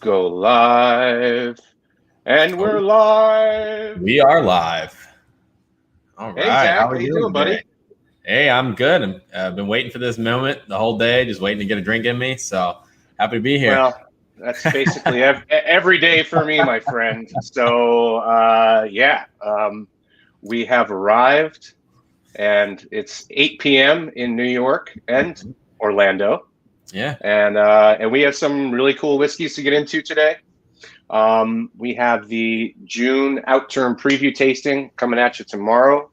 Go live. And we're live. We are live. All Hey, right. Zach, How how are you you doing, today? buddy? Hey, I'm good. I've been waiting for this moment the whole day, just waiting to get a drink in me. So happy to be here. Well, that's basically every day for me, my friend. So, we have arrived, and it's 8 p.m. in New York and Orlando. Yeah. And we have some really cool whiskeys to get into today. We have the June Outturn preview tasting coming at you tomorrow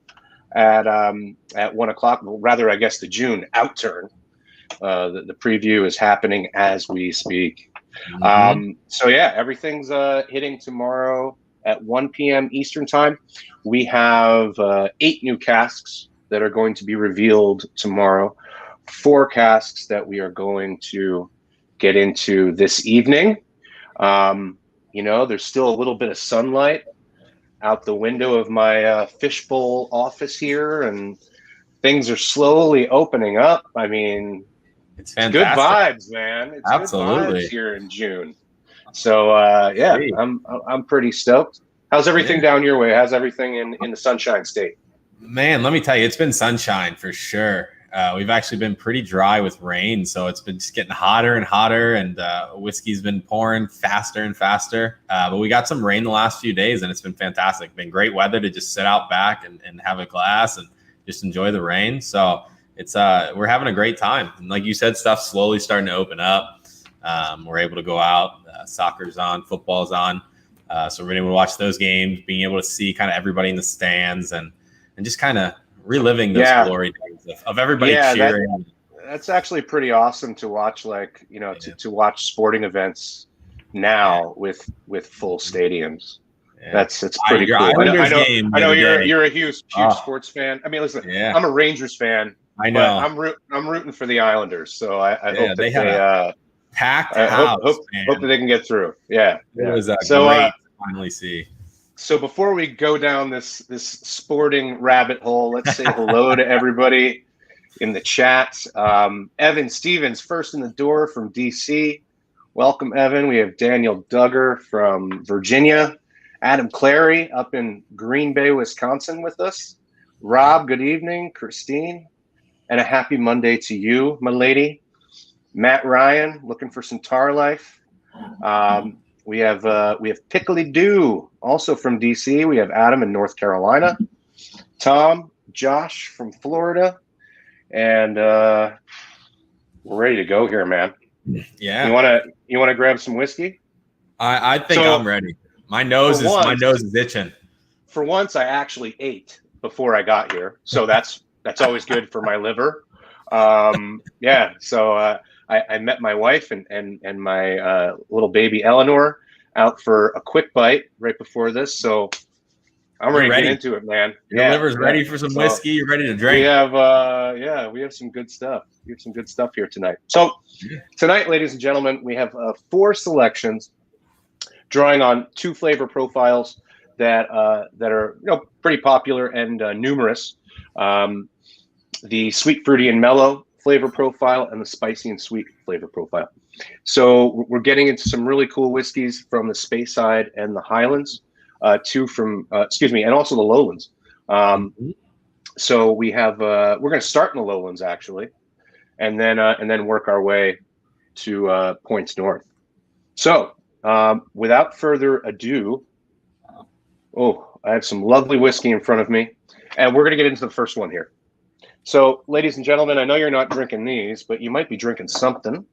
at 1 o'clock. Well, rather, I guess the June Outturn. The preview is happening as we speak. So yeah, everything's hitting tomorrow at 1 p.m. Eastern time. We have 8 new casks that are going to be revealed tomorrow. 4 casks that we are going to get into this evening. There's still a little bit of sunlight out the window of my fishbowl office here, and things are slowly opening up. I mean, It's it's good fantastic. vibes, man. It's Absolutely. good vibes here in June. So I'm pretty stoked. How's everything down your way? How's everything in the Sunshine State? Man, let me tell you, it's been sunshine for sure. We've actually been pretty dry with rain, so it's been just getting hotter and hotter, and whiskey's been pouring faster and faster. But we got some rain the last few days, and it's been fantastic. Been great weather to just sit out back and have a glass and just enjoy the rain. So it's we're having a great time. And like you said, stuff's slowly starting to open up. We're able to go out. Soccer's on, football's on. So we're able to watch those games, being able to see kind of everybody in the stands and just kind of reliving those glory days of everybody cheering. That's actually pretty awesome to watch, to watch sporting events now with full stadiums. Yeah. That's pretty cool. I know you're a huge sports fan. I mean, listen, I'm a Rangers fan. I know. I'm rooting for the Islanders, so I hope that they had a packed house. Hope that they can get through. Yeah, it was great to finally see. So before we go down this sporting rabbit hole, let's say hello to everybody in the chat. Evan Stevens, first in the door from DC. Welcome, Evan. We have Daniel Duggar from Virginia. Adam Clary up in Green Bay, Wisconsin with us. Rob, good evening. Christine, and a happy Monday to you, my lady. Matt Ryan, looking for some tar life. We have Pickly Doo, also from DC. We have Adam in North Carolina. Tom, Josh from Florida, and we're ready to go here, man. Yeah. You wanna grab some whiskey? I think I'm ready. My nose is itching. For once, I actually ate before I got here, so that's always good for my liver. So I met my wife and my little baby Eleanor out for a quick bite right before this, so I'm ready to get into it, man. Your liver's ready for some whiskey. You're ready to drink. We have some good stuff. We have some good stuff here tonight. So tonight, ladies and gentlemen, we have 4 selections, drawing on 2 flavor profiles that are pretty popular and numerous. The sweet, fruity, and mellow flavor profile and the spicy and sweet flavor profile. So we're getting into some really cool whiskeys from the Speyside and the Highlands, and also the Lowlands. So we have we're going to start in the Lowlands actually, and then work our way to points north. So without further ado, I have some lovely whiskey in front of me, and we're going to get into the first one here. So, ladies and gentlemen, I know you're not drinking these, but you might be drinking something.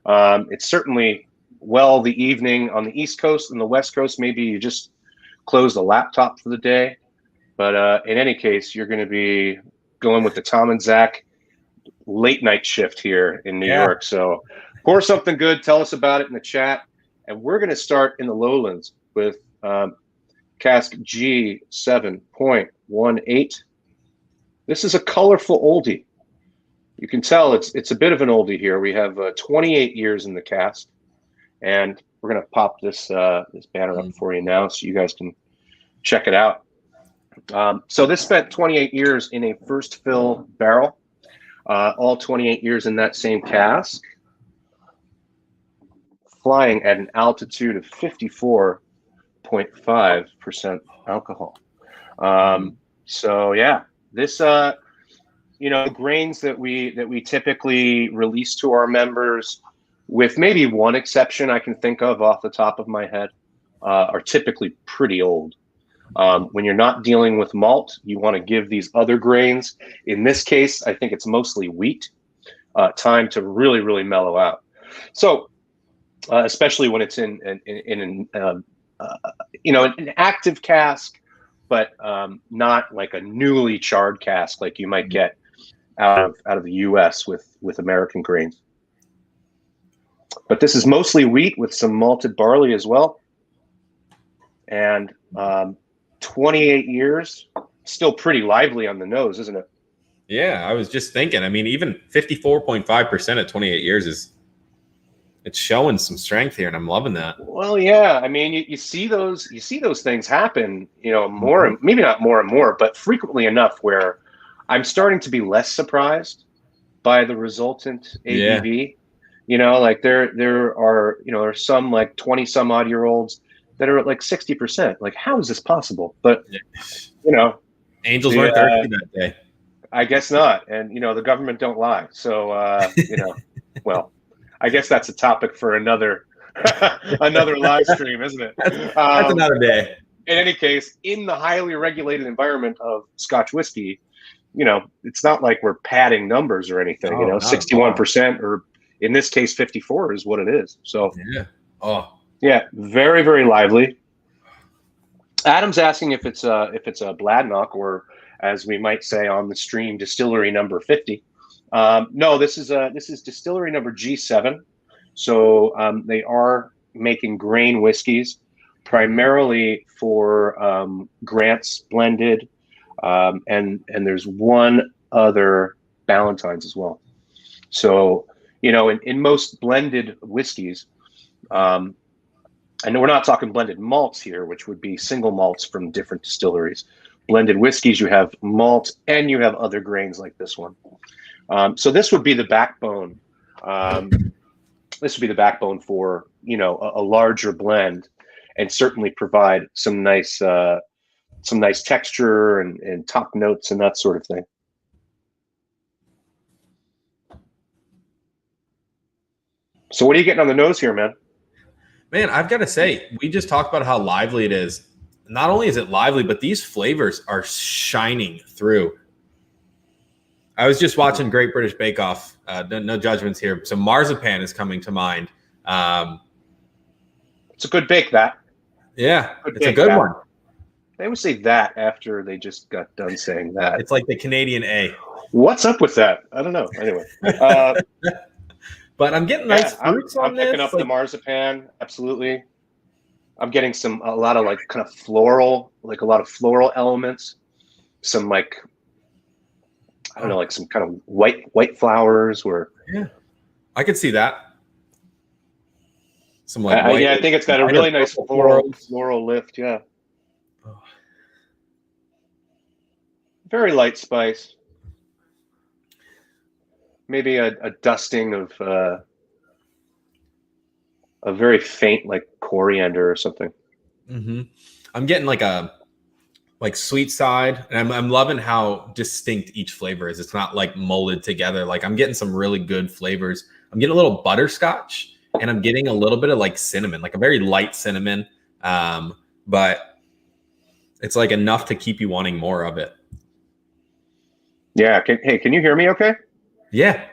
It's certainly the evening on the East Coast and the West Coast. Maybe you just closed the laptop for the day. But in any case, you're going to be going with the Tom and Zach late night shift here in New York. So pour something good. Tell us about it in the chat. And we're going to start in the Lowlands with cask G7.18. This is a colorful oldie. You can tell it's a bit of an oldie here. We have 28 years in the cask, and we're gonna pop this banner up for you now so you guys can check it out. So this spent 28 years in a first fill barrel, all 28 years in that same cask. flying at an altitude of 54.5% alcohol. So yeah, this grains that we typically release to our members, with maybe one exception I can think of off the top of my head, are typically pretty old. When you're not dealing with malt, you want to give these other grains. In this case, I think it's mostly wheat. Time to really, really mellow out. So, especially when it's in an active cask, but not like a newly charred cask like you might get out of the U.S. with American grains. But this is mostly wheat with some malted barley as well, and 28 years, still pretty lively on the nose, isn't it? Yeah, I was just thinking. I mean, even 54.5% at 28 years it's showing some strength here, and I'm loving that. Well, yeah. I mean, you see those things happen, more, maybe not more and more, but frequently enough where I'm starting to be less surprised by the resultant ABV. Yeah. Like there are some like 20 some odd year olds that are at like 60%. Like, how is this possible? But angels weren't thirsty that day. I guess not. And the government don't lie. So well, I guess that's a topic for another live stream, isn't it? That's another day. In any case, in the highly regulated environment of Scotch whiskey, it's not like we're padding numbers or anything. 61%, or in this case, 54 is what it is. So yeah, very, very lively. Adam's asking if it's a Bladnoch, or as we might say on the stream, distillery number 50. No, this is distillery number G7. So they are making grain whiskeys primarily for Grant's blended, and there's one other Ballantine's as well. So in most blended whiskeys, and we're not talking blended malts here, which would be single malts from different distilleries. Blended whiskeys, you have malt and you have other grains like this one. So this would be the backbone. This would be the backbone for a larger blend, and certainly provide some nice texture and top notes and that sort of thing. So what are you getting on the nose here, man? Man, I've got to say, we just talked about how lively it is. Not only is it lively, but these flavors are shining through. I was just watching Great British Bake Off. No judgments here. So marzipan is coming to mind. It's a good bake, that. Yeah, it's a good one. They would say that after they just got done saying that. It's like the Canadian A. What's up with that? I don't know. Anyway. But I'm getting nice fruits on this. I'm picking up the marzipan. Absolutely. I'm getting a lot of like kind of floral, like a lot of floral elements. Some like, I don't know, like some kind of white flowers yeah, I could see that. Some like I think it's got a really nice floral lift. Yeah. Oh. Very light spice. Maybe a dusting of a very faint like coriander or something. Mm-hmm. I'm getting like sweet side, and I'm loving how distinct each flavor is. It's not like molded together. Like I'm getting some really good flavors. I'm getting a little butterscotch, and I'm getting a little bit of like cinnamon, like a very light cinnamon. But it's like enough to keep you wanting more of it. Yeah. Can you hear me okay? Yeah.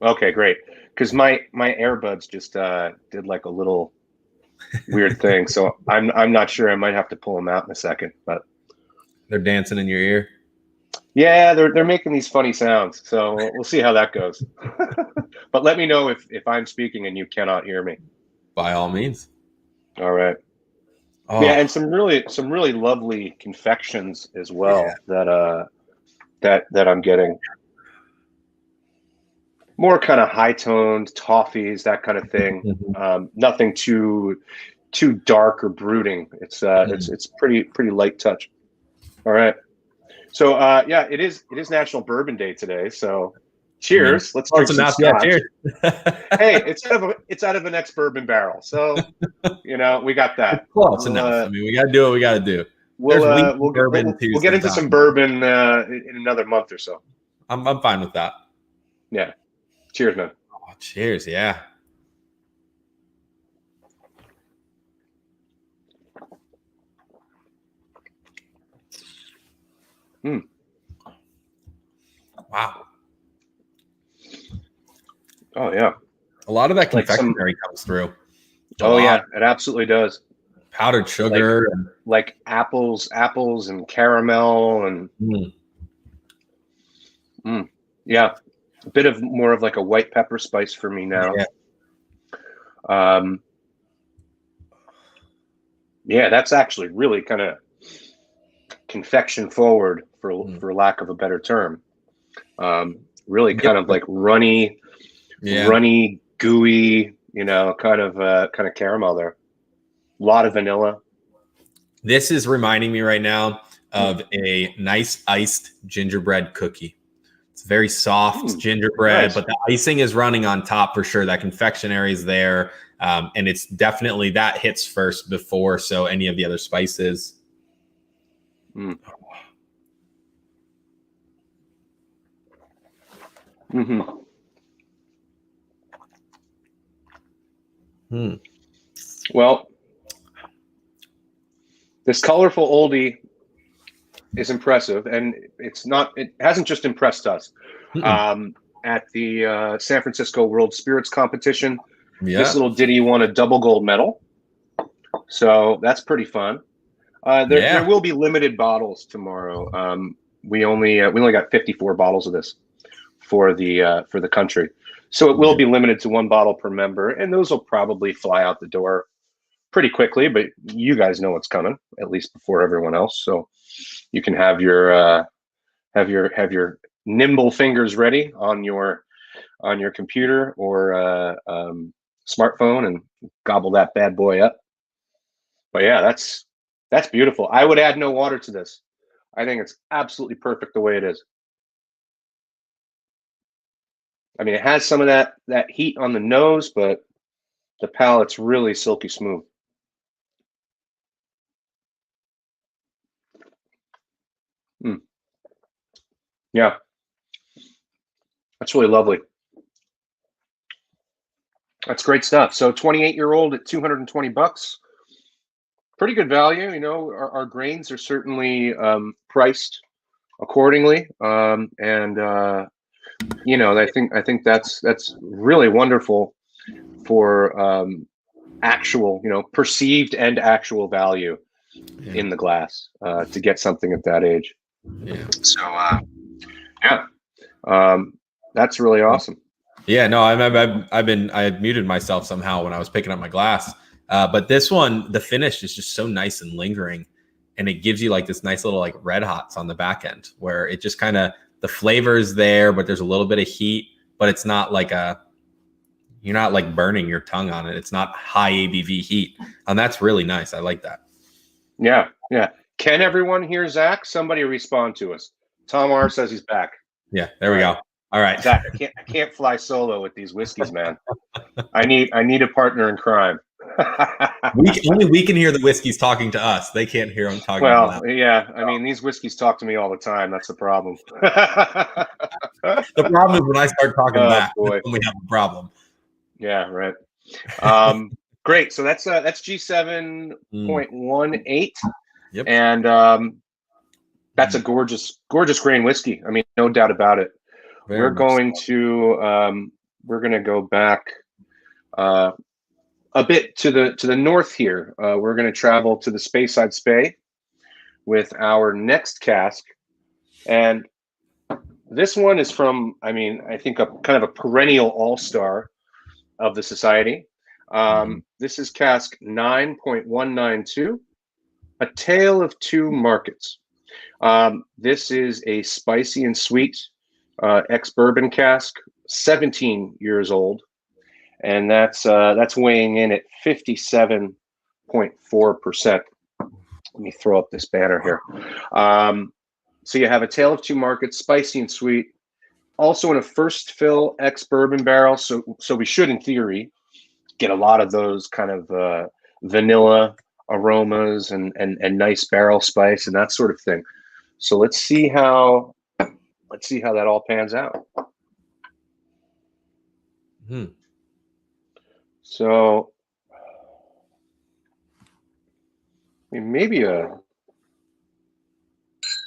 Okay, great. Because my earbuds just did like a little weird thing, so I'm not sure. I might have to pull them out in a second. But they're dancing in your ear. Yeah, they're making these funny sounds. So we'll see how that goes. But let me know if I'm speaking and you cannot hear me. By all means. All right. Oh. Yeah, and some really lovely confections as well. Yeah. that I'm getting. More kind of high-toned toffees, that kind of thing. Mm-hmm. Nothing too dark or brooding. It's it's pretty light touch. All right. So yeah, it is National Bourbon Day today. So Cheers. Let's drink close some enough. Yeah, scotch. cheers. Hey, it's out of an ex-bourbon barrel, so we got that. Close enough. I mean, we got to do what we got to do. We'll get into some bourbon in another month or so. I'm fine with that. Yeah. Cheers, man. Oh, cheers. Yeah. Wow. Oh yeah. A lot of that confectionery comes through. Yeah, it absolutely does. Powdered sugar, like apples and caramel and yeah, a bit of more of like a white pepper spice for me now. Yeah, that's actually really kind of confection forward, for lack of a better term. Really kind of like runny, gooey, kind of caramel there. A lot of vanilla. This is reminding me right now of a nice iced gingerbread cookie. It's very soft gingerbread, nice. But the icing is running on top for sure. That confectionery is there. And it's definitely that hits first before any of the other spices. Well, this colorful oldie is impressive, and it hasn't just impressed us. At the San Francisco World Spirits Competition, this little ditty won a double gold medal, so that's pretty fun. There will be limited bottles tomorrow. We only got 54 bottles of this for the country, so it will be limited to one bottle per member, and those will probably fly out the door pretty quickly. But you guys know what's coming, at least before everyone else, so you can have your nimble fingers ready on your computer or smartphone and gobble that bad boy up. But yeah, that's beautiful. I would add no water to this. I think it's absolutely perfect the way it is. I mean, it has some of that heat on the nose, but the palate's really silky smooth. Yeah, that's really lovely. That's great stuff. So 28-year-old at $220, pretty good value. Our grains are certainly priced accordingly, and I think that's really wonderful for actual, perceived and actual value in the glass to get something at that age. Yeah. So that's really awesome. Yeah, no, I had muted myself somehow when I was picking up my glass. But this one, the finish is just so nice and lingering, and it gives you like this nice little like red hots on the back end where it just kind of, the flavor is there, but there's a little bit of heat, but it's not like you're not like burning your tongue on it. It's not high ABV heat, and that's really nice. I like that. Yeah. Can everyone hear Zach? Somebody respond to us. Tom R says he's back. Yeah, there we go. All right, Zach, I can't fly solo with these whiskeys, man. I need a partner in crime. Only we can hear the whiskeys talking to us. They can't hear them talking. Well, yeah. I mean, these whiskeys talk to me all the time. That's the problem. The problem is when I start talking back, that's when we have a problem. Yeah, right. Great. So that's G7.18. Yep. And that's a gorgeous grain whiskey. I mean, no doubt about it. We're going to go back a bit to the north here. We're going to travel to the Speyside Spey with our next cask, and this one is from, I think a kind of a perennial all-star of the society. This is cask 9.192, A Tale of Two Markets. This is a spicy and sweet ex-bourbon cask, 17 years old, and that's weighing in at 57.4%. Let me throw up this banner here. So you have A Tale of Two Markets, spicy and sweet, Also in a first fill ex bourbon barrel, so we should, in theory, get a lot of those kind of vanilla aromas and nice barrel spice and that sort of thing. So let's see how that all pans out. So I mean, maybe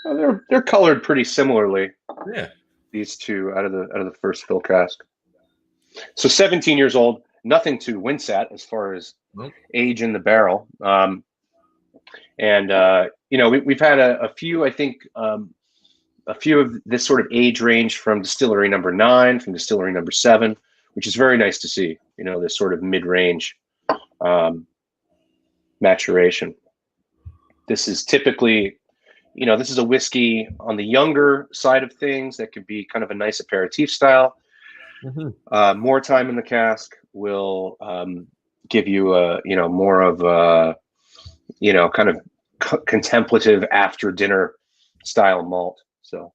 they're colored pretty similarly. Yeah. These two out of the first fill cask. So 17 years old, nothing to wince at as far as age in the barrel. We've had a few, I think, a few of this sort of age range from distillery number 9, from distillery number 7, which is very nice to see, this sort of mid-range maturation. This is typically, this is a whiskey on the younger side of things that could be kind of a nice aperitif style. Mm-hmm. More time in the cask will give you more of a, kind of contemplative after dinner style malt. So,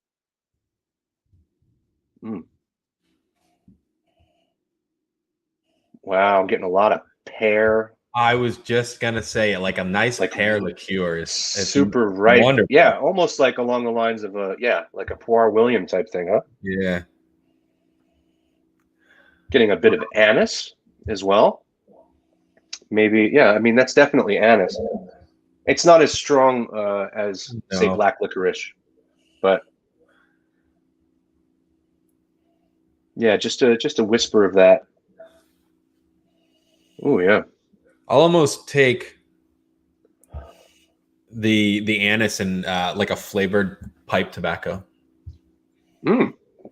wow, I'm getting a lot of pear. I was just gonna say, like a nice pear liqueur is super ripe. Wonderful. Yeah, almost like along the lines of like a Poire William type thing, huh? Yeah. Getting a bit of anise as well. Maybe, yeah. I mean, that's definitely anise. It's not as strong as say black licorice, but yeah, just a whisper of that. Oh yeah. I'll almost take the anise and like a flavored pipe tobacco.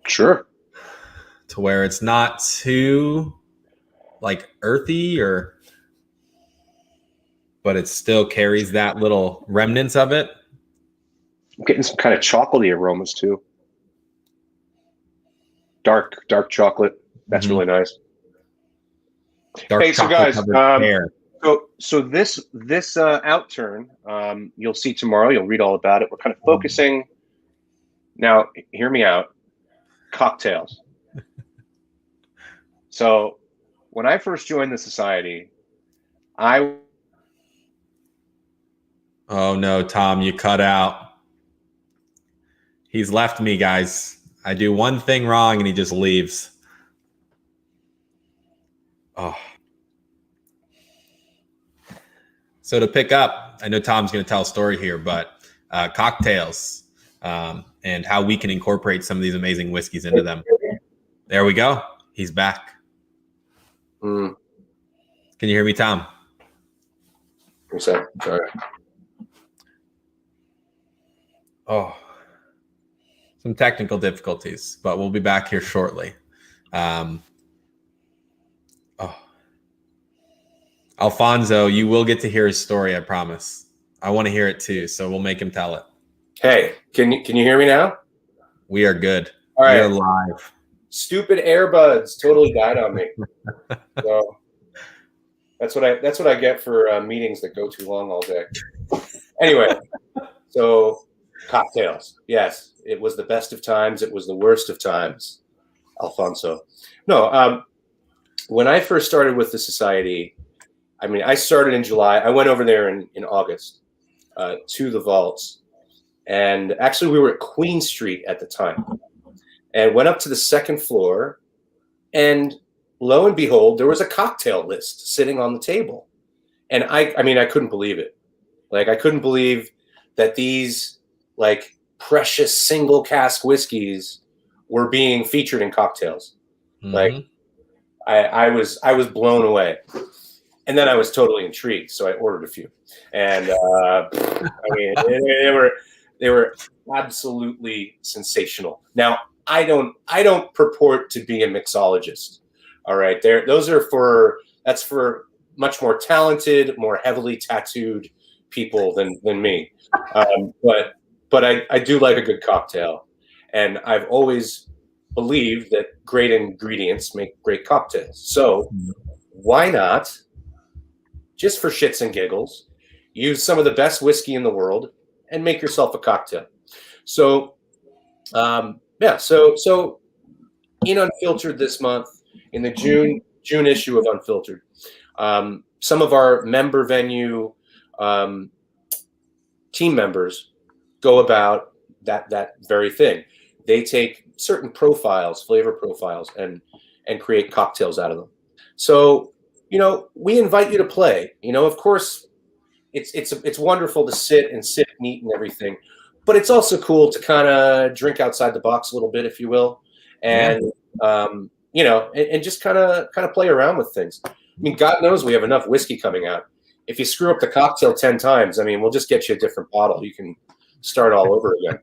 Sure. To where it's not too like earthy but it still carries that little remnants of it. I'm getting some kind of chocolatey aromas too. Dark chocolate. That's really nice. Dark so guys, so this Outturn, you'll see tomorrow. You'll read all about it. We're kind of focusing now. Hear me out. Cocktails. So when I first joined the society, oh no, Tom, you cut out. He's left me, guys. I do one thing wrong and he just leaves. Oh. So to pick up, I know Tom's going to tell a story here, but cocktails and how we can incorporate some of these amazing whiskeys into them. There we go. He's back. Can you hear me, Tom? Sorry. Oh, some technical difficulties, but we'll be back here shortly. Alfonso, you will get to hear his story, I promise. I want to hear it too, so we'll make him tell it. Hey, can you hear me now? We are good. All right. We are live. Stupid earbuds totally died on me. So that's what I get for meetings that go too long all day. Anyway, so cocktails. Yes, it was the best of times. It was the worst of times, Alfonso. No, when I first started with the society, I mean, I started in July. I went over there in August to the vaults. And actually, we were at Queen Street at the time. And went up to the second floor. And lo and behold, there was a cocktail list sitting on the table. And I mean, I couldn't believe it. Like, I couldn't believe that these, like, precious single cask whiskeys were being featured in cocktails. Mm-hmm. Like, I was blown away. And then I was totally intrigued, so I ordered a few. And I mean, they were absolutely sensational. Now, I don't purport to be a mixologist. All right, that's for much more talented, more heavily tattooed people than me. But I do like a good cocktail, and I've always believed that great ingredients make great cocktails. So why not, just for shits and giggles, use some of the best whiskey in the world and make yourself a cocktail? So, so in Unfiltered this month, in the June issue of Unfiltered, some of our member venue team members go about that very thing. They take certain profiles, flavor profiles, and create cocktails out of them. So, we invite you to play. Of course, it's wonderful to sit and sip and eat and everything, but it's also cool to kind of drink outside the box a little bit, if you will, and and just kind of play around with things. I mean, God knows we have enough whiskey coming out. If you screw up the cocktail 10 times, I mean, we'll just get you a different bottle. You can start all over again.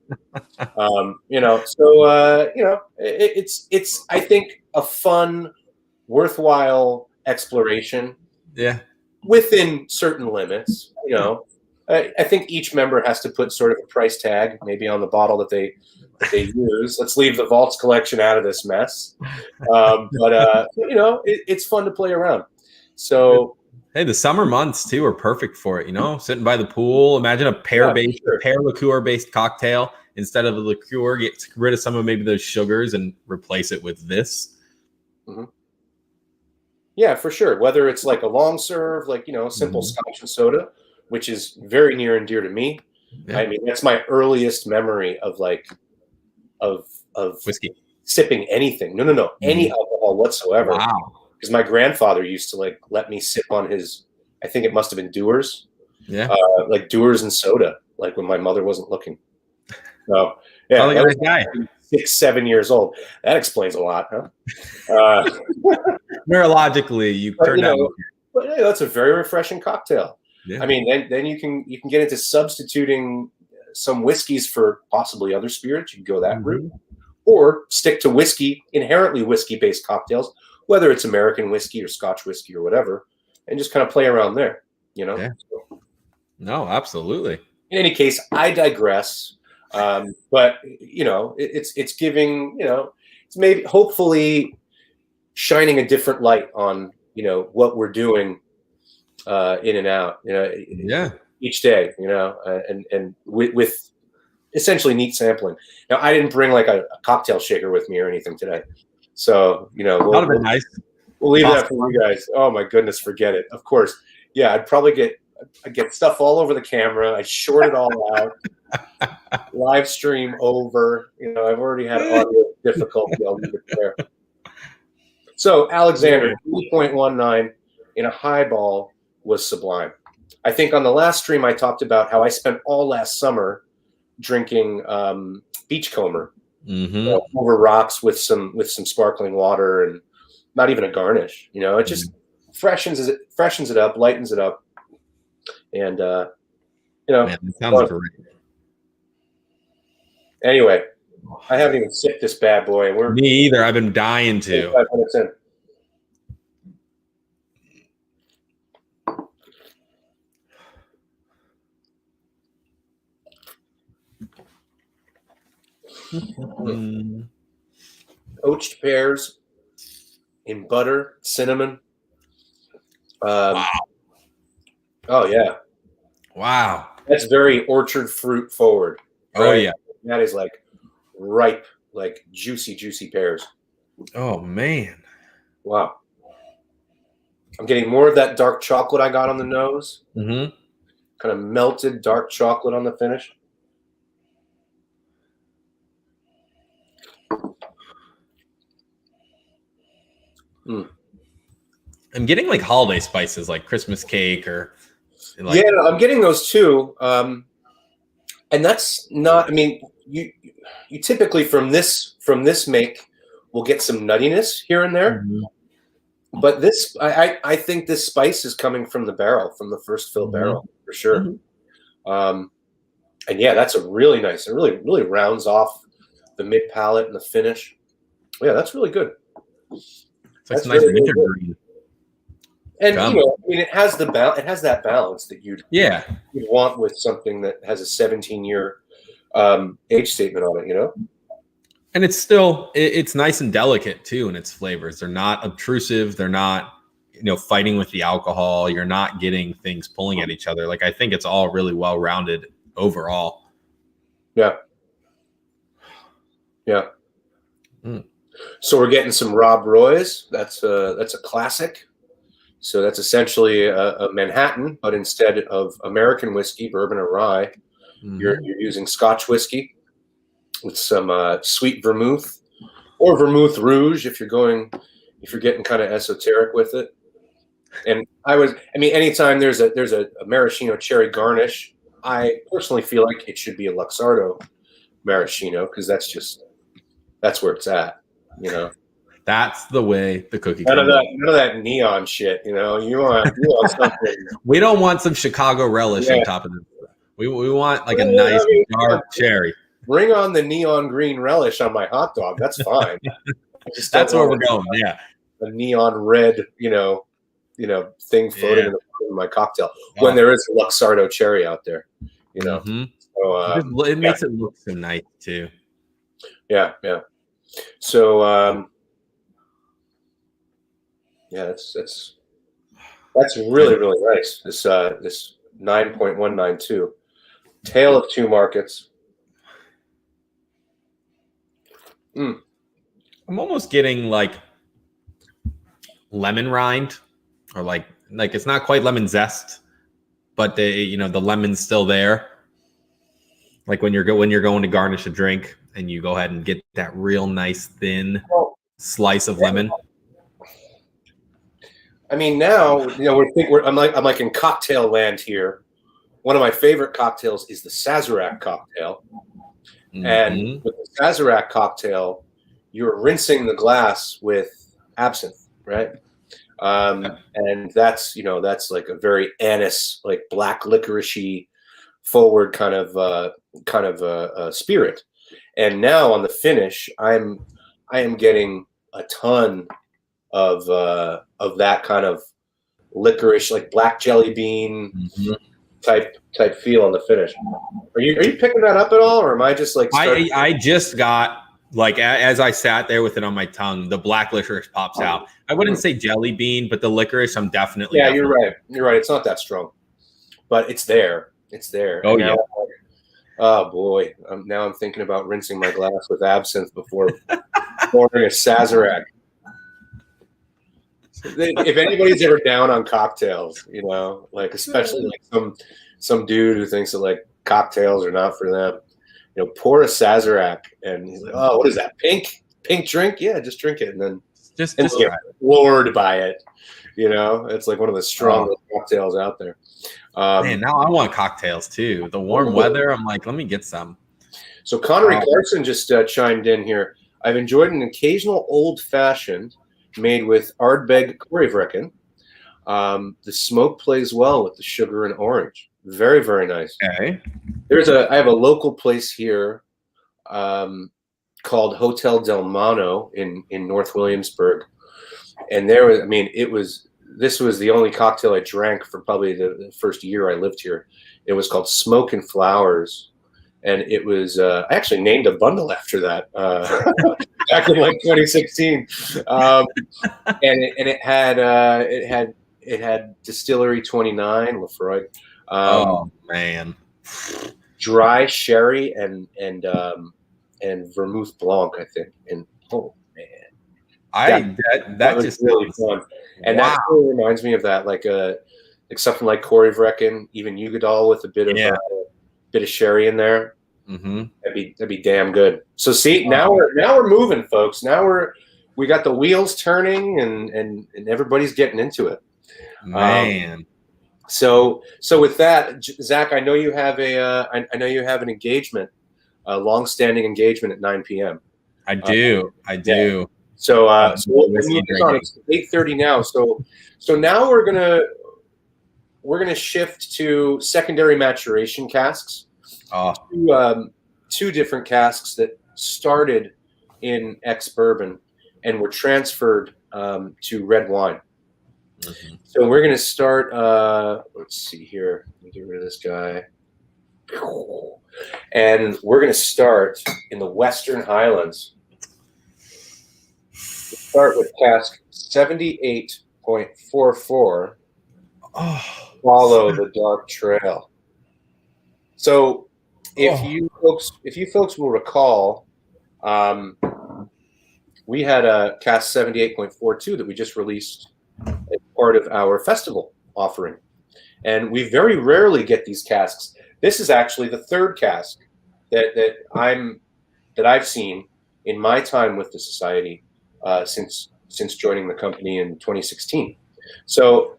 It's I think a fun, worthwhile exploration. Yeah. Within certain limits, I think each member has to put sort of a price tag, maybe on the bottle that they use. Let's leave the Vaults collection out of this mess. It's fun to play around. So, hey, the summer months too are perfect for it. Sitting by the pool. Imagine a pear liqueur based cocktail instead of a liqueur. Get rid of some of maybe those sugars and replace it with this. Mm-hmm. Yeah, for sure. Whether it's like a long serve, like simple scotch and soda, which is very near and dear to me. Yeah. I mean, that's my earliest memory of whiskey sipping anything. No, any alcohol whatsoever. Wow. Because my grandfather used to let me sip on his, I think it must have been Dewar's. Yeah. Like Dewar's and soda, like when my mother wasn't looking. So yeah, like a nice guy. 6-7 years old. That explains a lot, huh? Neurologically, you turned out. But hey, that's a very refreshing cocktail. Yeah. I mean, then you can get into substituting some whiskeys for possibly other spirits. You can go that route, or stick to inherently whiskey-based cocktails, whether it's American whiskey or Scotch whiskey or whatever, and just kind of play around there. Yeah. No, absolutely. In any case, I digress. But it's giving, it's maybe hopefully shining a different light on, what we're doing, in and out, each day, and with essentially neat sampling. Now, I didn't bring like a cocktail shaker with me or anything today. So, nice. We'll leave that for you guys. Oh my goodness, forget it. Of course. Yeah, I'd probably get stuff all over the camera. I short it all out. Live stream over. I've already had audio difficulty. I'll leave it there. So Alexander, 3.19 in a highball was sublime. I think on the last stream I talked about how I spent all last summer drinking Beachcomber over rocks with some sparkling water and not even a garnish. It just freshens it up, lightens it up, and Man, that sounds great. Anyway, I haven't even sipped this bad boy. Me either. I've been dying to. 5 minutes in. Poached pears in butter, cinnamon. Wow. Oh yeah. Wow. That's very orchard fruit forward. Right? Oh yeah. That is like ripe, like juicy pears. Oh man. Wow. I'm getting more of that dark chocolate I got on the nose. Mm-hmm. Kind of melted dark chocolate on the finish. I'm getting like holiday spices, like Christmas cake or. Yeah, I'm getting those too. And that's not. I mean, you typically from this make will get some nuttiness here and there. Mm-hmm. But this, I think this spice is coming from the barrel, from the first fill barrel for sure. Mm-hmm. And yeah, that's a really nice. It really rounds off the mid palate and the finish. Yeah, that's really good. It's like nice winter green. And I mean, it has that balance that you'd want with something that has a 17-year age statement on it, And it's still it's nice and delicate too in its flavors. They're not obtrusive. They're not fighting with the alcohol. You're not getting things pulling at each other. Like I think it's all really well rounded overall. Yeah. Yeah. So we're getting some Rob Roy's. That's a classic. So that's essentially a Manhattan, but instead of American whiskey, bourbon or rye, you're using Scotch whiskey with some sweet vermouth or vermouth rouge if you're getting kind of esoteric with it. And anytime there's a maraschino cherry garnish, I personally feel like it should be a Luxardo maraschino because that's where it's at, you know. That's the way the cookie None crumbles. of that neon shit, you know. You want something. We don't want some Chicago relish on top of this. We want like a nice dark cherry. Bring on the neon green relish on my hot dog. That's fine. That's where we're going. Yeah, a neon red, thing floating in my cocktail when there is a Luxardo cherry out there, you know. So it makes it look so nice too. Yeah. So that's really, really nice. This 9.192 Tale of Two Markets. I'm almost getting like lemon rind, or like it's not quite lemon zest, but the lemon's still there. Like when you're going to garnish a drink and you go ahead and get that real nice thin slice of lemon. I mean, now I'm like in cocktail land here. One of my favorite cocktails is the Sazerac cocktail, and with the Sazerac cocktail, you're rinsing the glass with absinthe, right? And that's like a very anise, like black licoricey forward kind of spirit. And now on the finish, I am getting a ton of that kind of licorice, like black jelly bean type feel on the finish. Are you picking that up at all, or am I just like? I just got like as I sat there with it on my tongue, the black licorice pops out. I wouldn't say jelly bean, but the licorice, I'm definitely. Yeah, you're right. You're right. It's not that strong, but it's there. It's there. Oh yeah. Oh boy! Now I'm thinking about rinsing my glass with absinthe before pouring a Sazerac. If anybody's ever down on cocktails, like especially like some dude who thinks that like cocktails are not for them, pour a Sazerac, and he's like, "Oh, what is that? Pink drink? Yeah, just drink it," and then just get floored by it. It's like one of the strongest cocktails out there. Man, now I want cocktails too. The warm weather, I'm like, let me get some. So Connery Carson just chimed in here. I've enjoyed an occasional old-fashioned made with Ardbeg Korivrekken. The smoke plays well with the sugar and orange. Very, very nice. Okay. I have a local place here called Hotel Del Mano in North Williamsburg. And this was the only cocktail I drank for probably the first year I lived here. It was called Smoke and Flowers. And it was, I actually named a bundle after that back in like 2016. And it had Distillery 29, Lafroy. Oh man. Dry sherry and vermouth blanc, I think. And oh man. That was just really fun. And that really reminds me of that, like something like Korivrekken, even Ugadal with a bit of sherry in there. That'd be damn good. So see, now we're moving, folks. Now we got the wheels turning and everybody's getting into it. Man. So with that, Zach, I know you have an engagement, a long-standing engagement at 9 p.m. I do. Yeah. So we'll move this on. It's 8:30 now. So now we're gonna shift to secondary maturation casks. Two different casks that started in ex-bourbon and were transferred to red wine. So we're gonna start. Let's see here. Let me get rid of this guy. And we're gonna start in the Western Highlands. Start with cask 78.44. Follow the dark trail. So if you folks will recall, we had a cask 78.42 that we just released as part of our festival offering. And we very rarely get these casks. This is actually the third cask that I've seen in my time with the society since joining the company in 2016. So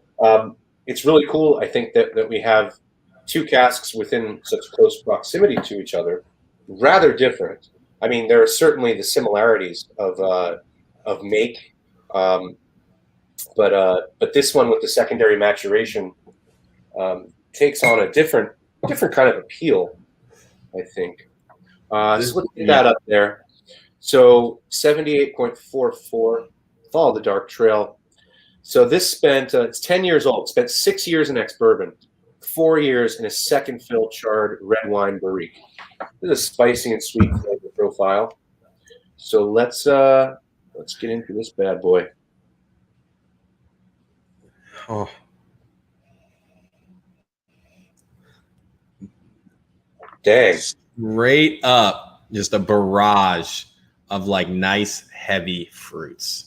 it's really cool. I think that we have two casks within such close proximity to each other, rather different. I mean, there are certainly the similarities of make, but this one with the secondary maturation takes on a different kind of appeal, I think. So let's get that up there. So 78.44, Follow the Dark Trail. So this spent, it's 10 years old, spent 6 years in ex-bourbon, 4 years in a second fill charred red wine barrique. This is a spicy and sweet flavor profile. So let's get into this bad boy. Oh. Dang. Straight up, just a barrage of like nice, heavy fruits.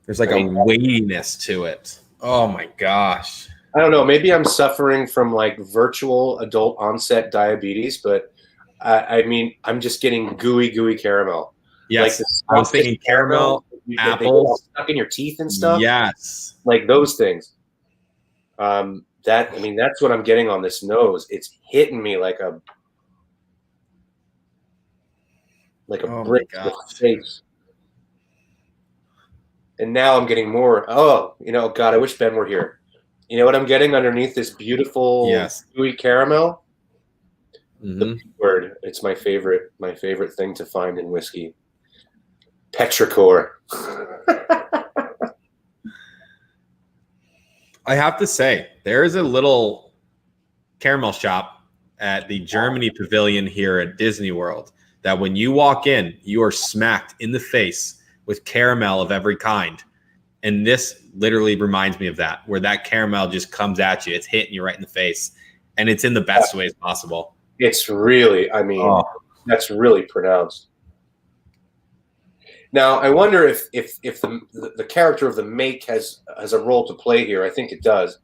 There's like a weightiness to it. Oh my gosh. I don't know. Maybe I'm suffering from like virtual adult onset diabetes, but I mean, I'm just getting gooey caramel. Yes. Like I was thinking caramel, apples. They get all stuck in your teeth and stuff. Yes. Like those things. That's what I'm getting on this nose. It's hitting me like a brick to the face. And now I'm getting more. Oh, God, I wish Ben were here. You know what I'm getting underneath this beautiful gooey caramel? Mm-hmm. The P word. It's my favorite thing to find in whiskey. Petrichor. I have to say, there is a little caramel shop at the Germany Pavilion here at Disney World that when you walk in, you are smacked in the face with caramel of every kind. And this literally reminds me of that, where that caramel just comes at you. It's hitting you right in the face. And it's in the best ways possible. It's really, that's really pronounced. Now, I wonder if the character of the make has a role to play here. I think it does.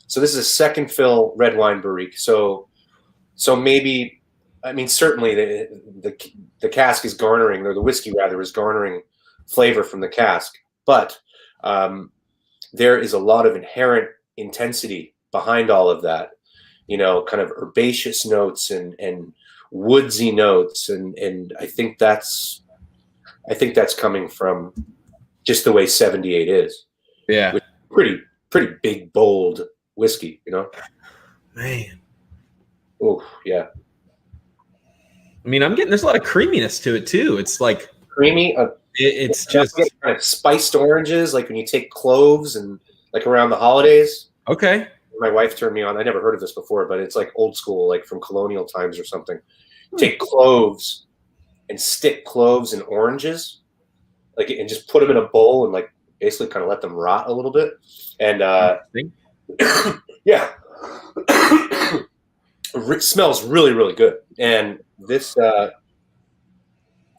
So this is a second fill red wine barrique. So maybe, I mean, certainly the cask is garnering, or the whiskey rather, is garnering flavor from the cask. But there is a lot of inherent intensity behind all of that. Kind of herbaceous notes and woodsy notes, and I think that's coming from just the way 78 is. Yeah. Pretty big, bold whiskey, Man. Oh, yeah. I mean, there's a lot of creaminess to it too. It's like creamy. It's just kind of spiced oranges, like when you take cloves and like around the holidays. Okay. My wife turned me on. I never heard of this before, but it's like old school, like from colonial times or something. Take cloves and stick cloves in oranges, and just put them in a bowl and like basically kind of let them rot a little bit. And yeah, it smells really, really good. And this now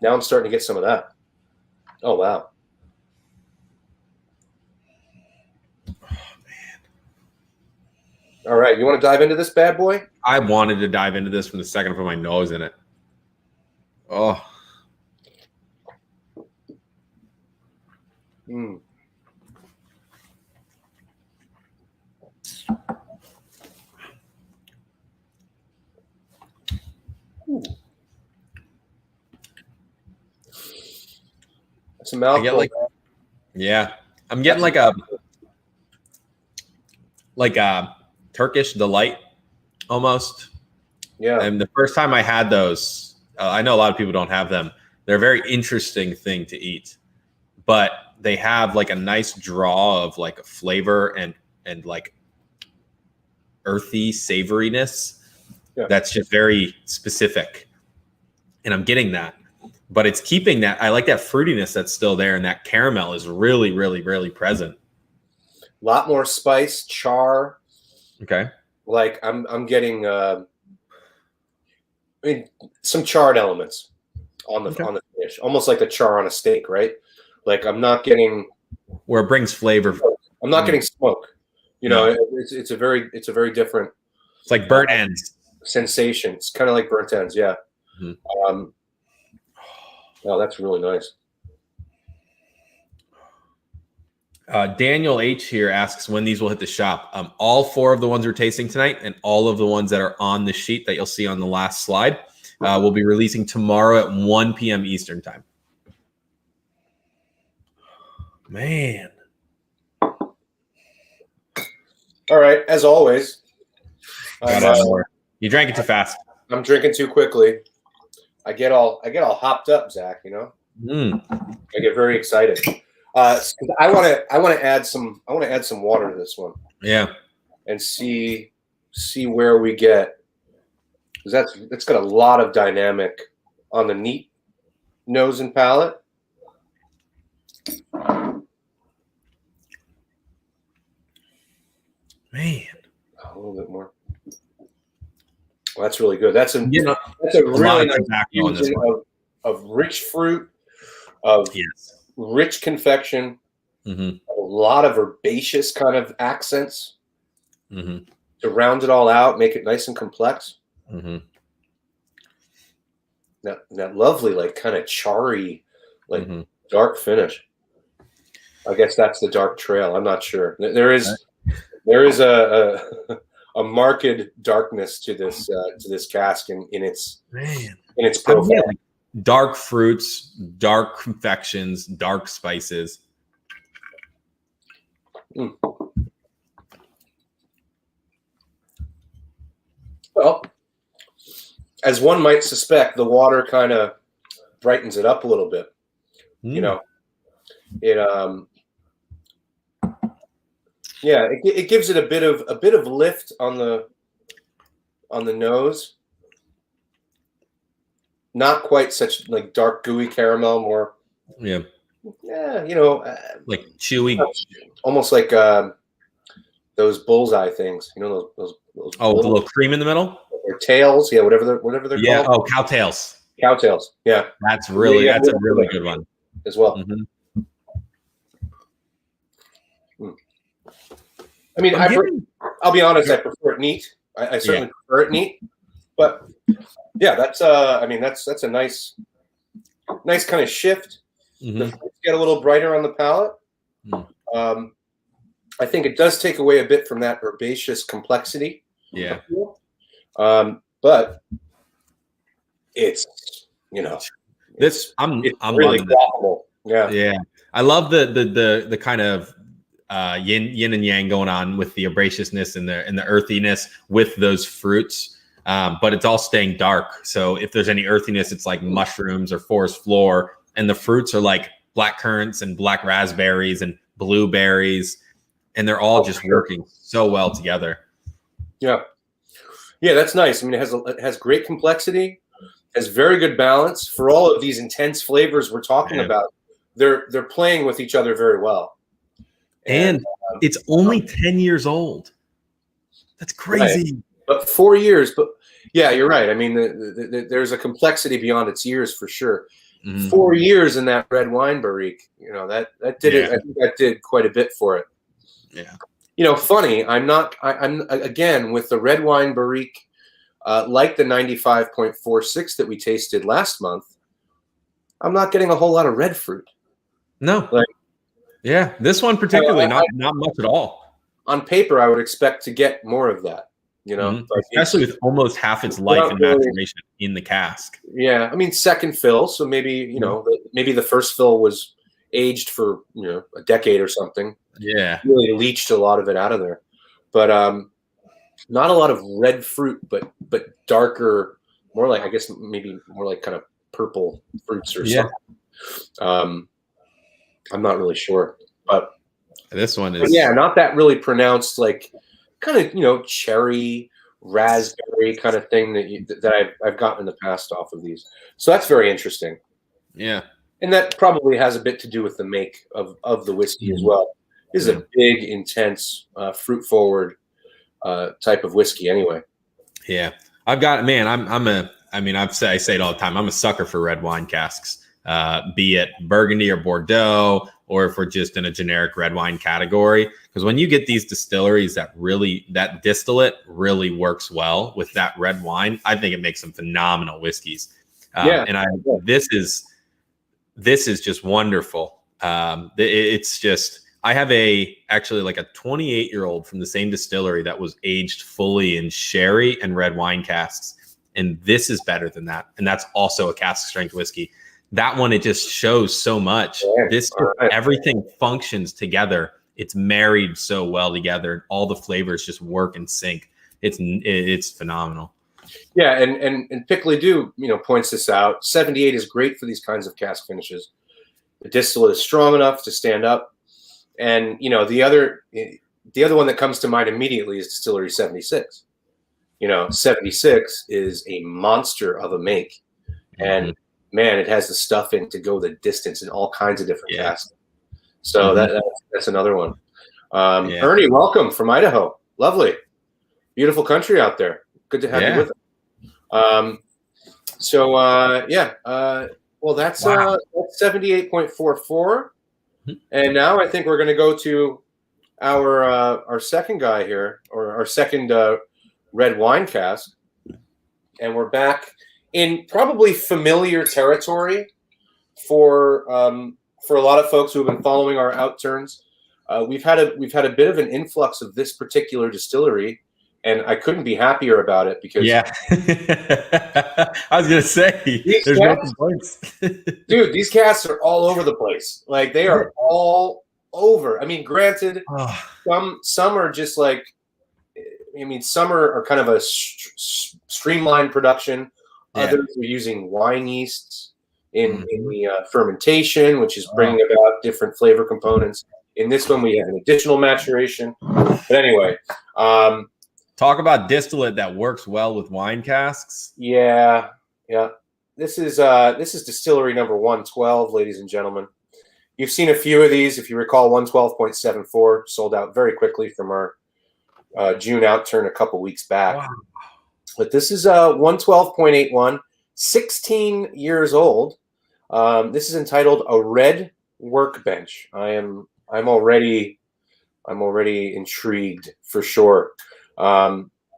I'm starting to get some of that. Oh wow. All right, you want to dive into this bad boy? I wanted to dive into this from the second I put my nose in it. Oh. Mm. That's a mouthful. I'm getting like a Turkish delight almost. Yeah. And the first time I had those, I know a lot of people don't have them. They're a very interesting thing to eat, but they have like a nice draw of like a flavor and like earthy savoriness. Yeah. That's just very specific. And I'm getting that, but it's keeping that. I like that fruitiness that's still there. And that caramel is really, really, really present. A lot more spice, char. Okay. Like I'm getting I mean, some charred elements on the Okay. on the finish, almost like the char on a steak, right? Like I'm not getting Where it brings flavor. getting smoke. You know, it's a very different. It's like burnt ends. Sensation. It's kind of like burnt ends. Yeah. Mm-hmm. Oh, that's really nice. Daniel H here asks when these will hit the shop. All 4 of the ones we're tasting tonight and all of the ones that are on the sheet that you'll see on the last slide will be releasing tomorrow at 1 p.m. Eastern time. Man. All right. As always. You drank it too fast. I'm drinking too quickly. I get all hopped up, Zach. You know. I get very excited. I want to add some water to this one. Yeah. And see where we get, because that's got a lot of dynamic on the neat nose and palate. Man, a little bit more. Well, that's really good. That's a a really nice fusion of rich fruit, of rich confection, a lot of herbaceous kind of accents to round it all out, make it nice and complex. That lovely, like kind of charry, like dark finish. I guess that's the dark trail. I'm not sure. There is a marked darkness to this cask in its profile. Yeah, like dark fruits, dark confections, dark spices. Well, as one might suspect, the water kind of brightens it up a little bit. You know, it gives it a bit of lift on the nose. Not quite such like dark gooey caramel, more you know, like chewy, almost like those bullseye things. You know those the little cream in the middle. Or tails, whatever they're called. Oh, cowtails. Cowtails, yeah. That's a really good one as well. I mean, I'll be honest. I prefer it neat. I certainly prefer it neat, but yeah, that's that's a nice kind of shift. The fruits get a little brighter on the palate. I think it does take away a bit from that herbaceous complexity. Yeah. But it's I'm really quaffable. Yeah. I love the kind of yin and yang going on with the herbaceousness and the earthiness with those fruits. But it's all staying dark. So if there's any earthiness, it's like mushrooms or forest floor, and the fruits are like black currants and black raspberries and blueberries, and they're all just working so well together. Yeah, that's nice. I mean, it has great complexity, has very good balance for all of these intense flavors we're talking about. They're playing with each other very well. And it's only 10 years old. That's crazy. Right. But 4 years. But yeah, you're right. I mean, there's a complexity beyond its years for sure. 4 years in that red wine barrique, that did it. I think that did quite a bit for it. Yeah. Funny. I'm again with the red wine barrique, like the 95.46 that we tasted last month. I'm not getting a whole lot of red fruit. No. This one particularly not much at all. On paper, I would expect to get more of that. Especially with almost half its life in maturation in the cask. Yeah, I mean second fill, so maybe maybe the first fill was aged for a decade or something. Yeah, really leached a lot of it out of there, but not a lot of red fruit, but darker, more like maybe more like kind of purple fruits or something. I'm not really sure, but this one is not that really pronounced, like kind of cherry, raspberry kind of thing that I've gotten in the past off of these. So that's very interesting. Yeah, and that probably has a bit to do with the make of the whiskey as well. This is a big, intense, fruit forward type of whiskey anyway. Yeah, I've got I'm I mean, I say it all the time. I'm a sucker for red wine casks, be it Burgundy or Bordeaux, or if we're just in a generic red wine category. Because when you get these distilleries that distillate really works well with that red wine, I think it makes some phenomenal whiskeys. This is just wonderful. It's just, I have actually like a 28-year-old from the same distillery that was aged fully in sherry and red wine casks. And this is better than that. And that's also a cask strength whiskey. That one, it just shows so much. Everything functions together. It's married so well together. All the flavors just work in sync. It's phenomenal. Yeah, and Pickley Dew, points this out. 78 is great for these kinds of cask finishes. The distillate is strong enough to stand up. And the other one that comes to mind immediately is Distillery 76. 76 is a monster of a make, and man, it has the stuff in to go the distance in all kinds of different casks. So that's another one. Ernie, welcome from Idaho. Lovely, beautiful country out there. Good to have you with us. Well, that's 78.44. And now I think we're going to go to our second guy here, or our second red wine cask, and we're back in probably familiar territory for a lot of folks who have been following our outturns. We've had a bit of an influx of this particular distillery, and I couldn't be happier about it because I was gonna say there's no complaints. Dude, these casks are all over the place. Like, they are all over. I mean, granted, some are just like, some are kind of a streamlined production. Others are using wine yeasts in the fermentation, which is bringing about different flavor components. In this one, we have an additional maturation. But anyway, talk about distillate that works well with wine casks. Yeah. This is distillery number 112, ladies and gentlemen. You've seen a few of these. If you recall, 112.74 sold out very quickly from our June outturn a couple weeks back. Wow. But this is 112.81, 16 years old. This is entitled A Red Workbench. I'm already intrigued for sure.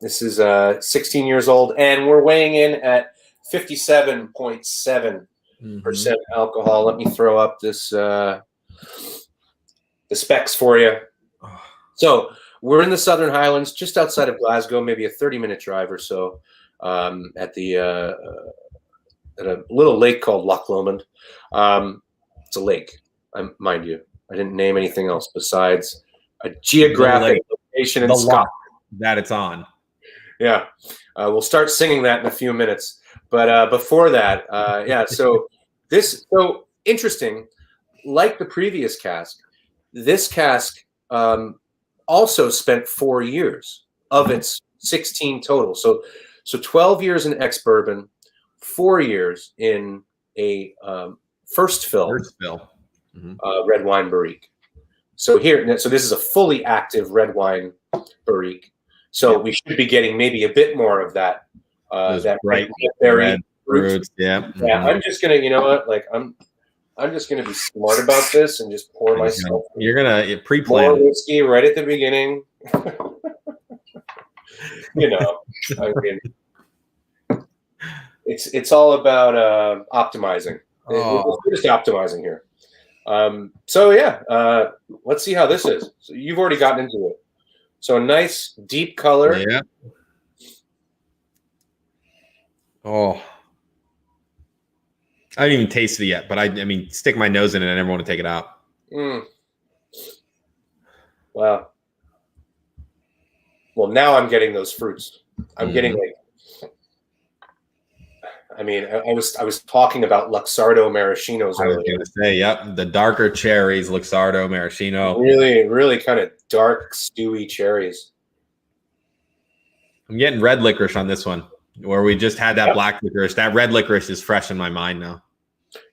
This is 16 years old, and we're weighing in at 57.7% alcohol. Let me throw up this the specs for you. So we're in the Southern Highlands, just outside of Glasgow, maybe a 30-minute drive or so, at a little lake called Loch Lomond. It's a lake, mind you. I didn't name anything else besides a geographic location in Scotland that it's on. Yeah, we'll start singing that in a few minutes. But before that, so interesting. Like the previous cask, this cask also spent 4 years of its 16 total. So 12 years in ex-bourbon, 4 years in a first fill red wine barrique. So this is a fully active red wine barrique. So we should be getting maybe a bit more of that. That bright red fruits. Yeah. I'm just gonna, I'm just gonna be smart about this and just pour myself. You're gonna pre-plan more whiskey right at the beginning. It's all about optimizing. We're just optimizing here. Let's see how this is. So you've already gotten into it. So a nice deep color. Yeah. Oh, I haven't even tasted it yet, but I mean, stick my nose in it. I never want to take it out. Wow. Well, now I'm getting those fruits. I'm getting I was talking about Luxardo maraschinos earlier. I was going to say, yep, the darker cherries, Luxardo maraschino. Really, really kind of dark, stewy cherries. I'm getting red licorice on this one, where we just had that black licorice. That red licorice is fresh in my mind now.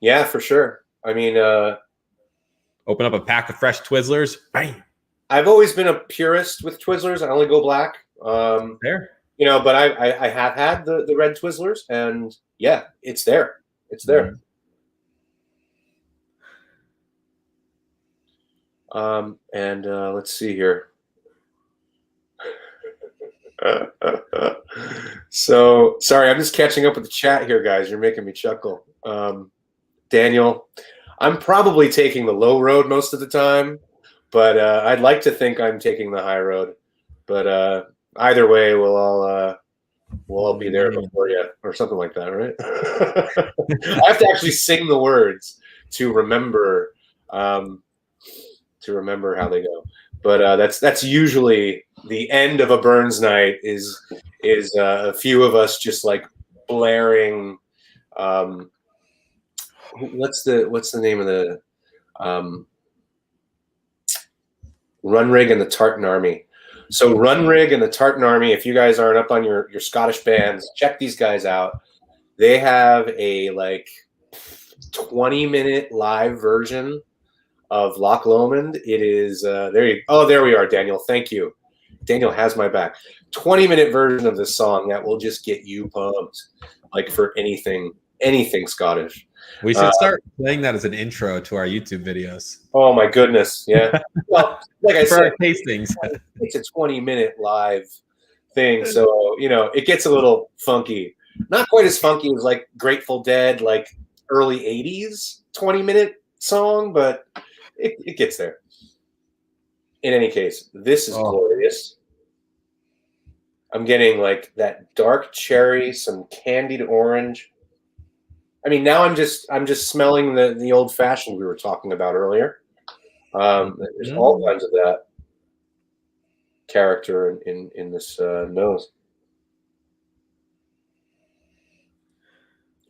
Yeah, for sure. I mean, open up a pack of fresh Twizzlers. Bang. I've always been a purist with Twizzlers. I only go black. There. But I have had the red Twizzlers, and yeah, it's there. It's there. And let's see here. So sorry, I'm just catching up with the chat here, guys. You're making me chuckle. Daniel, I'm probably taking the low road most of the time, but I'd like to think I'm taking the high road. But either way, we'll all be there before you, or something like that, right? I have to actually sing the words to remember how they go. But that's usually the end of a Burns night. Is a few of us just like blaring. What's the name of the Run Rig and the Tartan Army? So Run Rig and the Tartan Army, if you guys aren't up on your Scottish bands, check these guys out. They have a like 20-minute live version of Loch Lomond. It is there we are, Daniel. Thank you. Daniel has my back. 20-minute version of this song that will just get you pumped, like for anything Scottish. We should start playing that as an intro to our YouTube videos. Oh my goodness, yeah. Well, like I said, tastings. It's a 20-minute live thing, so it gets a little funky. Not quite as funky as like Grateful Dead, like early '80s 20-minute song, but it gets there. In any case, this is glorious. I'm getting like that dark cherry, some candied orange. I mean, now I'm just smelling the old fashioned we were talking about earlier. There's all kinds of that character in this nose.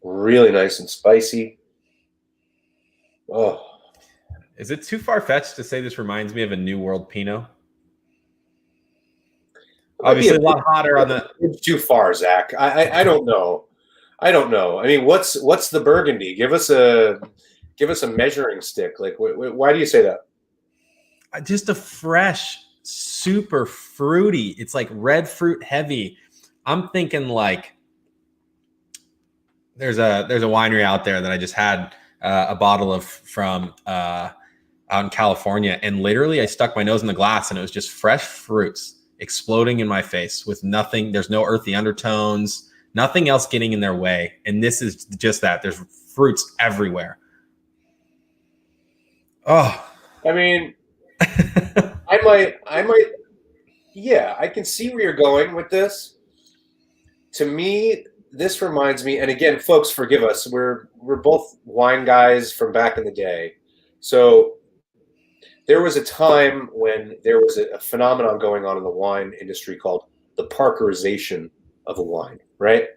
Really nice and spicy. Oh. Is it too far-fetched to say this reminds me of a New World Pinot? Obviously, a lot hotter on the. It's too far, Zach. I don't know. I don't know. I mean, what's the Burgundy? Give us a measuring stick. Like, why do you say that? Just a fresh, super fruity. It's like red fruit heavy. I'm thinking like there's a winery out there that I just had a bottle of from out in California, and literally I stuck my nose in the glass and it was just fresh fruits exploding in my face with nothing. There's no earthy undertones, nothing else getting in their way. And this is just that. There's fruits everywhere. Oh, I mean, I might. Yeah, I can see where you're going with this. To me, this reminds me, and again, folks, forgive us. We're both wine guys from back in the day. So there was a time when there was a phenomenon going on in the wine industry called the Parkerization of a wine, right?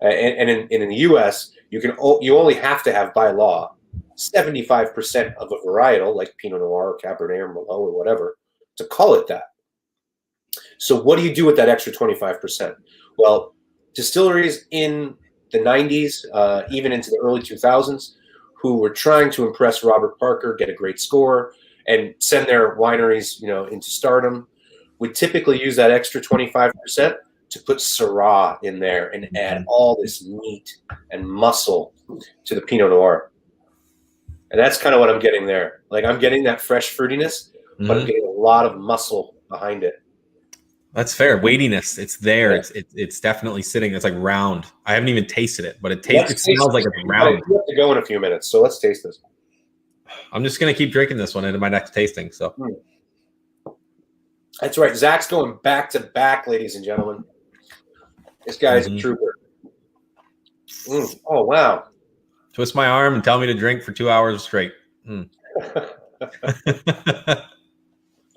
And in the U.S., you only have to have by law 75% of a varietal like Pinot Noir or Cabernet or Merlot or whatever to call it that. So what do you do with that extra 25%? Well, distilleries in the 90s, even into the early 2000s, who were trying to impress Robert Parker, get a great score, and send their wineries, into stardom, would typically use that extra 25% to put Syrah in there and add all this meat and muscle to the Pinot Noir. And that's kind of what I'm getting there. Like, I'm getting that fresh fruitiness, but I'm getting a lot of muscle behind it. That's fair. Weightiness, it's there. Yeah. It's definitely sitting. It's like round. I haven't even tasted it, but it smells like it's round. We have to go in a few minutes, so let's taste this. I'm just gonna keep drinking this one into my next tasting. So that's right. Zach's going back to back, ladies and gentlemen. This guy's a trooper. Oh wow! Twist my arm and tell me to drink for 2 hours straight.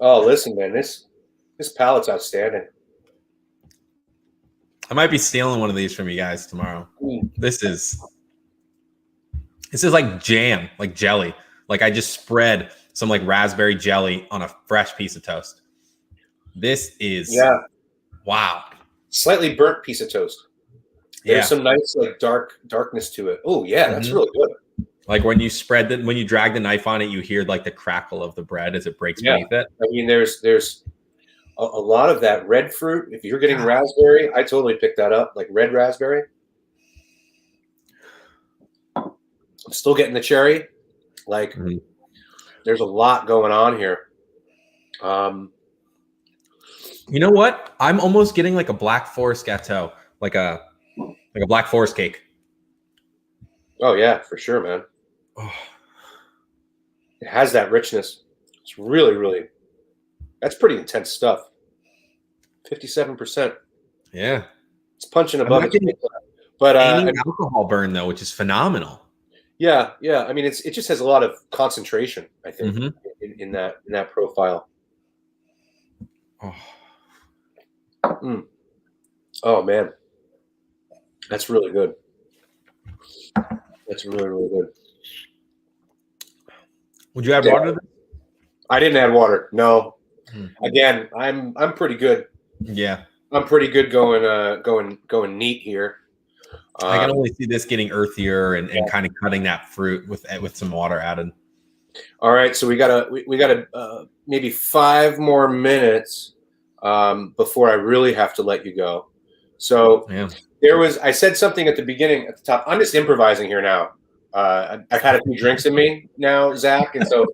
Oh, listen, man, this palate's outstanding. I might be stealing one of these from you guys tomorrow. This is like jam, like jelly. Like I just spread some like raspberry jelly on a fresh piece of toast. This is wow. Slightly burnt piece of toast. There's some nice like darkness to it. Oh yeah, that's really good. Like when you when you drag the knife on it, you hear like the crackle of the bread as it breaks beneath it. I mean, there's a lot of that red fruit. If you're getting raspberry, I totally pick that up, like red raspberry. I'm still getting the cherry. Like, there's a lot going on here. You know what? I'm almost getting like a Black Forest gâteau, like a Black Forest cake. Oh yeah, for sure, man. Oh. It has that richness. It's really, really. That's pretty intense stuff. 57%. Yeah, it's punching above its weight. But any alcohol burn though, which is phenomenal. Yeah. I mean, it just has a lot of concentration, I think, in that profile. Oh man, that's really good. That's really, really good. Would you add water to this? I didn't add water. No. Again, I'm pretty good. Yeah. I'm pretty good going neat here. I can only see this getting earthier and kind of cutting that fruit with some water added. All right, so we got maybe 5 more minutes before I really have to let you go. So I said something at the beginning at the top. I'm just improvising here now. I've had a few drinks in me now, Zach, and so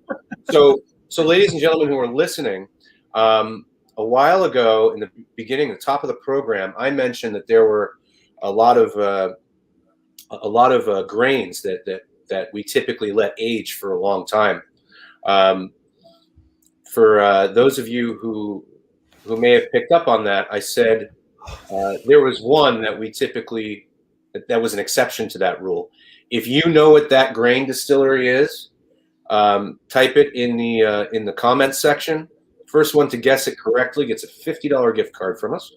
ladies and gentlemen who are listening, a while ago in the beginning, the top of the program, I mentioned that there were a lot of grains that we typically let age for a long time. For those of you who may have picked up on that, I said there was one that we typically that was an exception to that rule. If you know what that grain distillery is, type it in the comments section. First one to guess it correctly gets a $50 gift card from us.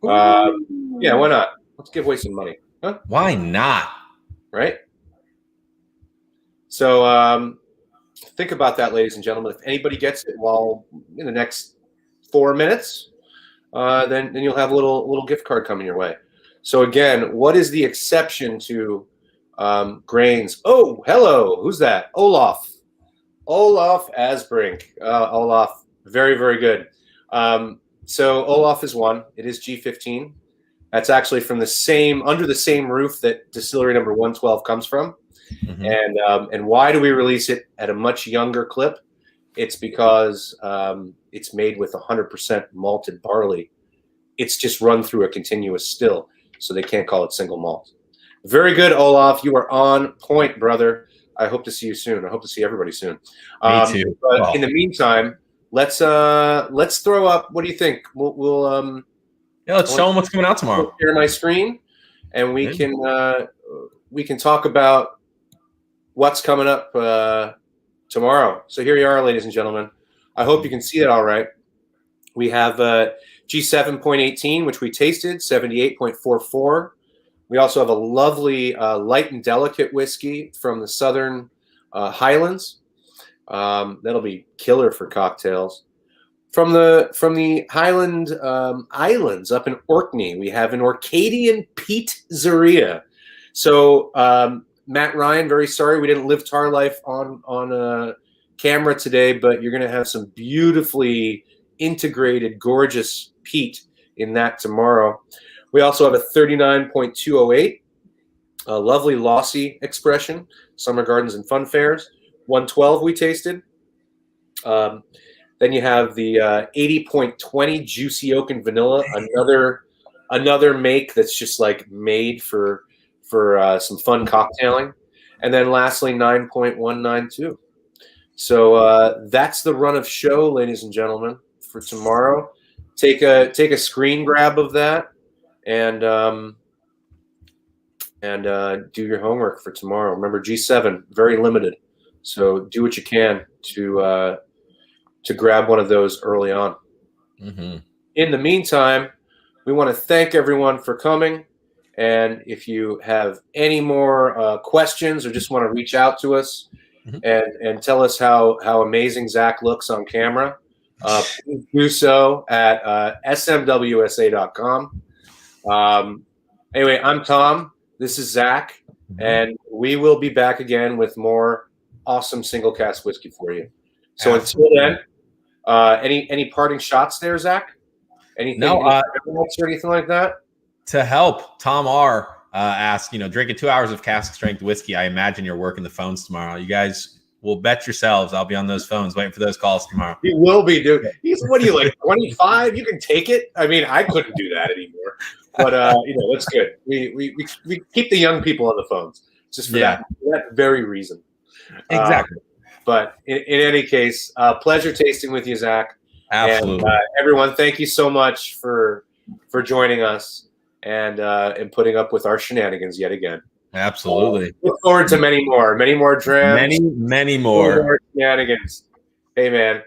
Yeah, why not? Let's give away some money. Huh? Why not? Right? So think about that, ladies and gentlemen. If anybody gets it while in the next 4 minutes, then you'll have a little gift card coming your way. So again, what is the exception to grains? Oh, hello. Who's that? Olaf Asbrink. Olaf, very, very good. So Olaf is one. It is G15. That's actually from under the same roof that distillery number 112 comes from. And why do we release it at a much younger clip? It's because it's made with 100% malted barley. It's just run through a continuous still, so they can't call it single malt. Very good, Olaf. You are on point, brother. I hope to see you soon. I hope to see everybody soon. Me too. But in the meantime, let's throw up. What do you think? We'll let's show them what's coming out tomorrow. I'll share my screen, and we can talk about what's coming up tomorrow. So here you are, ladies and gentlemen. I hope you can see it all right. We have G7.18, which we tasted, 78.44. We also have a lovely light and delicate whiskey from the Southern Highlands. That'll be killer for cocktails. From the Highland Islands up in Orkney, we have an Orcadian Pizzeria. So Matt Ryan, very sorry we didn't live Tar Life on camera today, but you're going to have some beautifully integrated, gorgeous peat in that tomorrow. We also have a 39.208, a lovely lossy expression, Summer Gardens and Fun Fairs. 112 we tasted. Then you have the 80.20 Juicy Oak and Vanilla, another make that's just like made for some fun cocktailing. And then lastly, 9.192. So that's the run of show, ladies and gentlemen, for tomorrow. Take a screen grab of that and do your homework for tomorrow. Remember, G7, very limited. So do what you can to grab one of those early on. In the meantime, we want to thank everyone for coming. And if you have any more questions or just want to reach out to us and tell us how amazing Zach looks on camera, please do so at smwsa.com. Anyway, I'm Tom. This is Zach. And we will be back again with more awesome single cask whiskey for you. So until then, any parting shots there, Zach? Anything? No, or anything like that? To help, Tom R. Asked, drinking 2 hours of cask strength whiskey. I imagine you're working the phones tomorrow. You guys will bet yourselves I'll be on those phones waiting for those calls tomorrow. He will be, dude. What are you, like 25? You can take it. I mean, I couldn't do that anymore. But that's good. We keep the young people on the phones just for that very reason. Exactly. But in any case, pleasure tasting with you, Zach. Absolutely. And everyone, thank you so much for joining us and putting up with our shenanigans yet again. Absolutely. Look forward to many more drams. Many more shenanigans. Hey, man.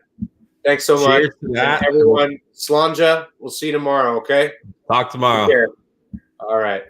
Thanks so Cheers much. To that. Everyone, Slanja, we'll see you tomorrow, okay? Talk tomorrow. All right.